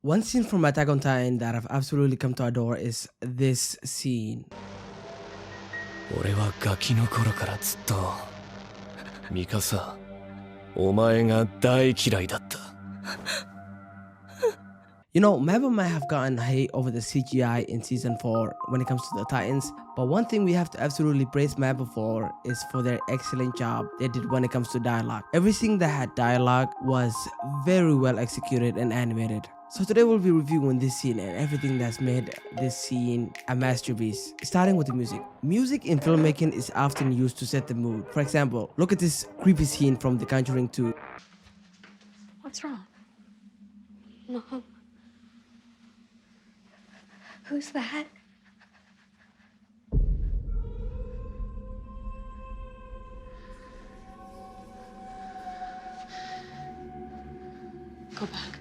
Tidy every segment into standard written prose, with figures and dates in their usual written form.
One scene from Attack on Titan that I've absolutely come to adore is this scene. 俺はガキの頃からずっとミカサ、お前が大嫌いだった。You know, Maba might have gotten hate over the CGI in season 4 when it comes to the Titans, but one thing we have to absolutely praise Maba for is for their excellent job they did when it comes to dialogue. Everything that had dialogue was very well executed and animated. So today we'll be reviewing this scene and everything that's made this scene a masterpiece, starting with the music. Music in filmmaking is often used to set the mood. For example, look at this creepy scene from The Conjuring 2. What's wrong? Mom? Who's that? Go back.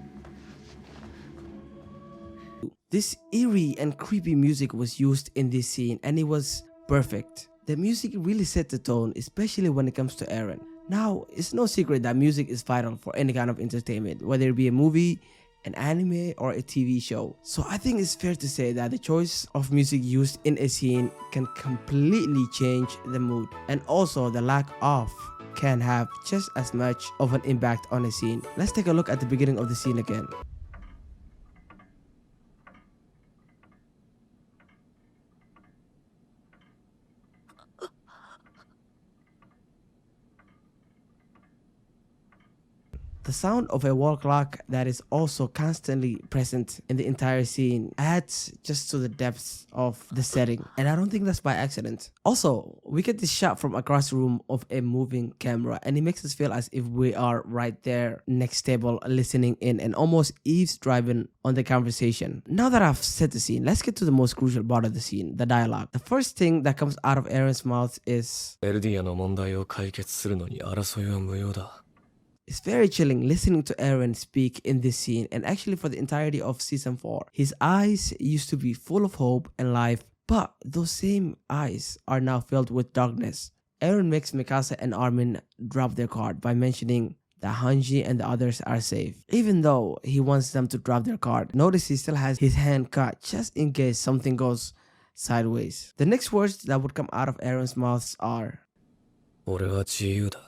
This eerie and creepy music was used in this scene and it was perfect. The music really set the tone, especially when it comes to Eren. Now, it's no secret that music is vital for any kind of entertainment, whether it be a movie, an anime, or a TV show. So I think it's fair to say that the choice of music used in a scene can completely change the mood, and also the lack of can have just as much of an impact on a scene. Let's take a look at the beginning of the scene again. The sound of a wall clock that is also constantly present in the entire scene adds just to the depths of the setting, and I don't think that's by accident. Also, we get this shot from across the room of a moving camera and it makes us feel as if we are right there next table listening in and almost eavesdropping on the conversation. Now that I've set the scene, let's get to the most crucial part of the scene, the dialogue. The first thing that comes out of Eren's mouth is, エルディアの問題を解決するのに争いは無用だ。 It's very chilling listening to Eren speak in this scene, and actually for the entirety of season 4. His eyes used to be full of hope and life, but those same eyes are now filled with darkness. Eren makes Mikasa and Armin drop their card by mentioning that Hanji and the others are safe, even though he wants them to drop their card. Notice he still has his hand cut just in case something goes sideways. The next words that would come out of Eren's mouths are, 俺は自由だ。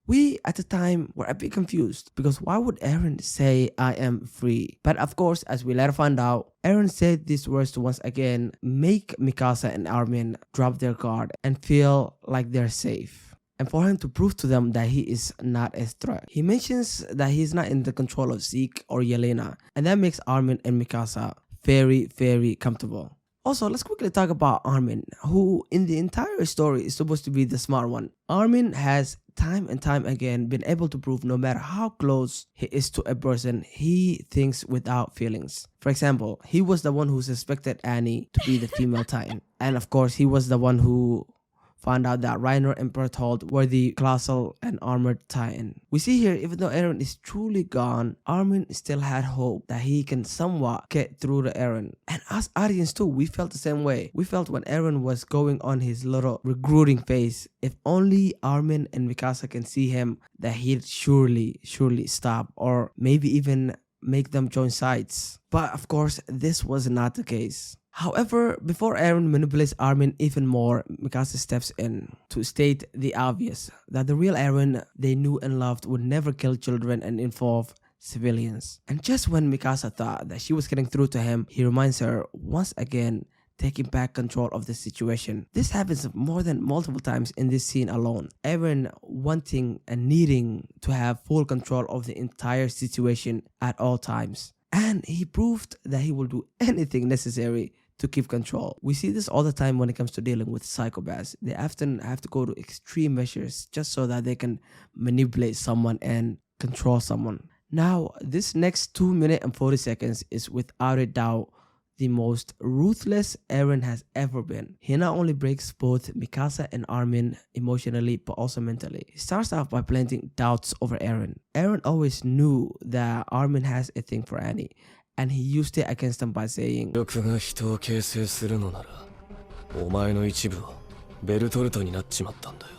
We at the time were a bit confused because why would Eren say I am free? But of course, as we later found out, Eren said these words to once again make Mikasa and Armin drop their guard and feel like they're safe, and for him to prove to them that he is not a threat. He mentions that he's not in the control of Zeke or Yelena, and that makes Armin and Mikasa very comfortable. Also, let's quickly talk about Armin, who in the entire story is supposed to be the smart one. Armin has time and time again been able to prove no matter how close he is to a person, he thinks without feelings. For example, he was the one who suspected Annie to be the female Titan. And of course, he was the one who found out that Reiner and Berthold were the colossal and armored Titan. We see here, even though Eren is truly gone, Armin still had hope that he can somewhat get through to Eren. And us audience too, we felt the same way. We felt when Eren was going on his little recruiting phase, if only Armin and Mikasa can see him, that he'd surely stop, or maybe even make them join sides. But of course, this was not the case. However, before Eren manipulates Armin even more, Mikasa steps in to state the obvious, that the real Eren they knew and loved would never kill children and involve civilians. And just when Mikasa thought that she was getting through to him, he reminds her once again, taking back control of the situation. This happens more than multiple times in this scene alone. Eren wanting and needing to have full control of the entire situation at all times. And he proved that he will do anything necessary to keep control. We see this all the time when it comes to dealing with psychopaths. They often have to go to extreme measures just so that they can manipulate someone and control someone. Now, this next 2 minutes and 40 seconds is without a doubt the most ruthless Eren has ever been. He not only breaks both Mikasa and Armin emotionally but also mentally. He starts off by planting doubts over Eren. Eren always knew that Armin has a thing for Annie, and he used it against him by saying, 力が人を形成するのなら、お前の一部はベルトルトになっちまったんだよ。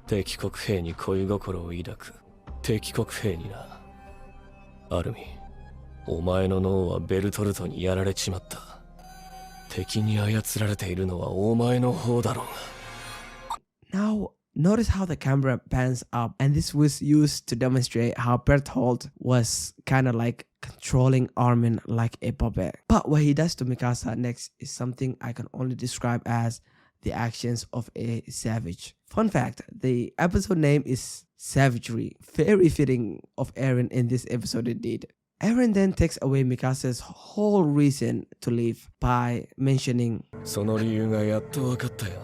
敵国兵に恋心を抱く敵国兵にな。アルミ、お前の脳はベルトルトにやられちまった。敵に操られているのはお前の方だろうが。Now, notice how the camera pans up, and this was used to demonstrate how Berthold was kind of like controlling Armin like a puppet. But what he does to Mikasa next is something I can only describe as the actions of a savage. Fun fact, the episode name is Savagery, very fitting of Eren in this episode indeed. Eren then takes away Mikasa's whole reason to leave by mentioning, その理由がやっと分かったよ。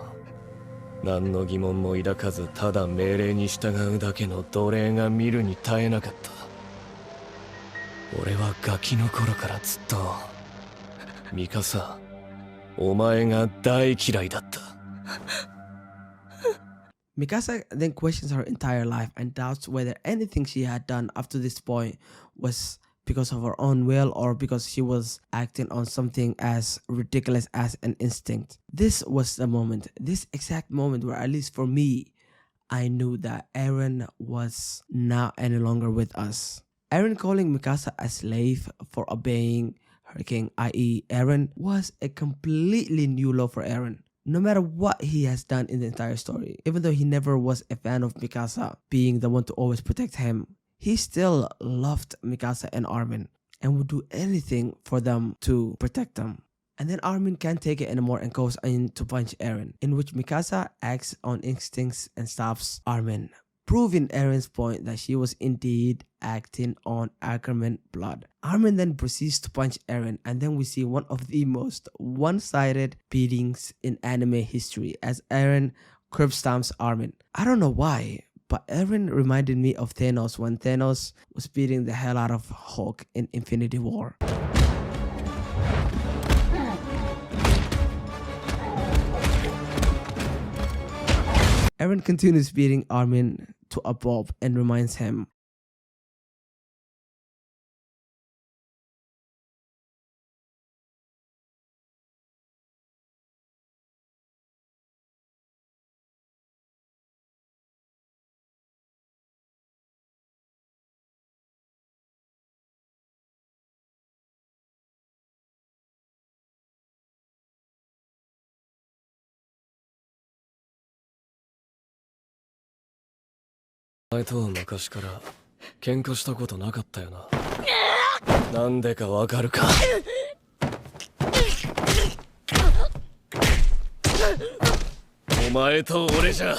何の疑問も抱かずただ命令に従うだけの奴隷が見るに耐えなかった。俺はガキの頃からずっとミカサ、お前が大嫌いだった。Mikasa then questions her entire life and doubts whether anything she had done up to this point was because of her own will or because she was acting on something as ridiculous as an instinct. This was the moment, this exact moment where, at least for me, I knew that Eren was not any longer with us. Eren calling Mikasa a slave for obeying her king, i.e. Eren, was a completely new low for Eren. No matter what he has done in the entire story, even though he never was a fan of Mikasa being the one to always protect him, he still loved Mikasa and Armin and would do anything for them to protect them. And then Armin can't take it anymore and goes in to punch Eren, in which Mikasa acts on instincts and stops Armin, proving Eren's point that she was indeed acting on Ackerman blood. Armin then proceeds to punch Eren, and then we see one of the most one-sided beatings in anime history as Eren curb stomps Armin. I don't know why, but Eren reminded me of Thanos when Thanos was beating the hell out of Hulk in Infinity War. Eren continues beating Armin to a pulp and reminds him,お前とは昔から喧嘩したことなかったよな。なんでかわかるか。お前と俺じゃ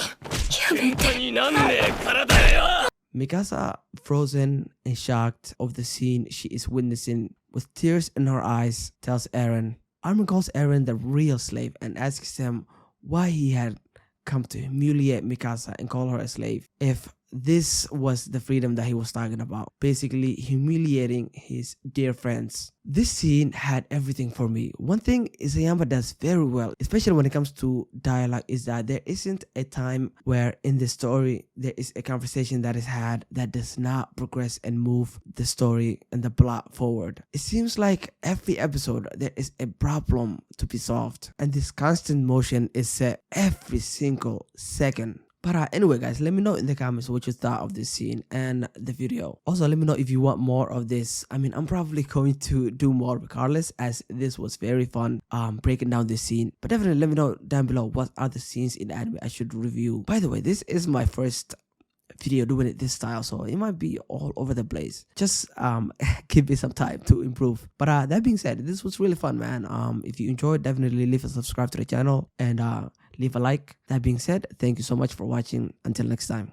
喧嘩になんねえからだよ。Mikasa, frozen and shocked of the scene she is witnessing with tears in her eyes, tells Eren. Armin calls Eren the real slave and asks him why he had come to humiliate Mikasa and call her a slave if this was the freedom that he was talking about, basically humiliating his dear friends. This scene had everything for me. One thing Isayama does very well, especially when it comes to dialogue, is that there isn't a time where in the story there is a conversation that is had that does not progress and move the story and the plot forward. It seems like every episode there is a problem to be solved, and this constant motion is set every single second. But anyway guys, let me know in the comments what you thought of this scene and the video. Also, let me know if you want more of this. I mean, I'm probably going to do more regardless, as this was very fun breaking down this scene. But definitely let me know down below what other scenes in anime I should review. By the way, this is my first video doing it this style, so it might be all over the place. Just give me some time to improve. But that being said, this was really fun, man. If you enjoyed, definitely leave a subscribe to the channel and leave a like. That being said, thank you so much for watching. Until next time.